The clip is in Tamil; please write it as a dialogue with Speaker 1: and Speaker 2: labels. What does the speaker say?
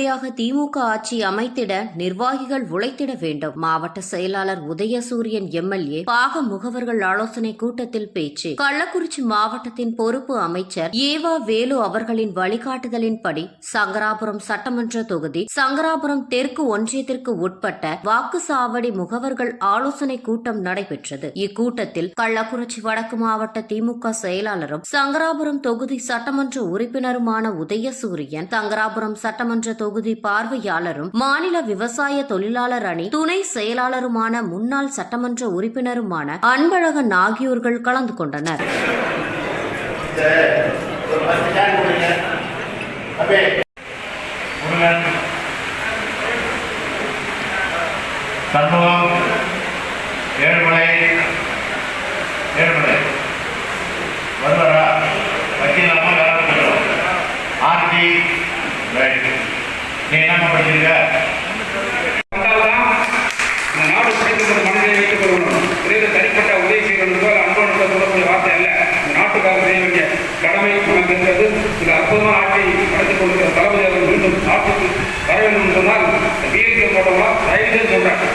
Speaker 1: முறையாக திமுக ஆட்சி அமைத்திட நிர்வாகிகள் உழைத்திட வேண்டும். மாவட்ட செயலாளர் உதயசூரியன் எம்எல்ஏ பாக முகவர்கள் ஆலோசனை கூட்டத்தில் பேச்சு. கள்ளக்குறிச்சி மாவட்டத்தின் பொறுப்பு அமைச்சர் ஏவா வேலு அவர்களின் வழிகாட்டுதலின்படி சங்கராபுரம் சட்டமன்ற தொகுதி சங்கராபுரம் தெற்கு ஒன்றியத்திற்கு உட்பட்ட வாக்குச்சாவடி முகவர்கள் ஆலோசனை கூட்டம் நடைபெற்றது. இக்கூட்டத்தில் கள்ளக்குறிச்சி வடக்கு மாவட்ட திமுக செயலாளரும் சங்கராபுரம் தொகுதி சட்டமன்ற உறுப்பினருமான உதயசூரியன், சங்கராபுரம் சட்டமன்ற தொகுதி பார்வையாளரும் மாநில விவசாய தொழிலாளர் அணி துணை செயலாளருமான முன்னாள் சட்டமன்ற உறுப்பினருமான அன்பழகன் ஆகியோர்கள் கலந்து கொண்டனர்.
Speaker 2: நீ என்ன படிச்சிருக்க? நாடு பிடித்தது மனதை வைத்துக் கொள்ளணும். தனிப்பட்ட உதவி செய்வதற்கோ அன்போடு சொல்லக்கூடிய வார்த்தை அல்ல. நாட்டுக்காக செய்ய வேண்டிய கடமை நமக்கு இருக்கிறது. இது அற்புதமான ஆட்சியை நடத்திக் கொண்டிருக்கிற தளபதி அவர்கள் மீண்டும் ஆட்சிக்கு வர வேண்டும் என்று சொன்னால் வீரர்கள் போட்டவங்களா தயவு செய்து சொல்றேன்.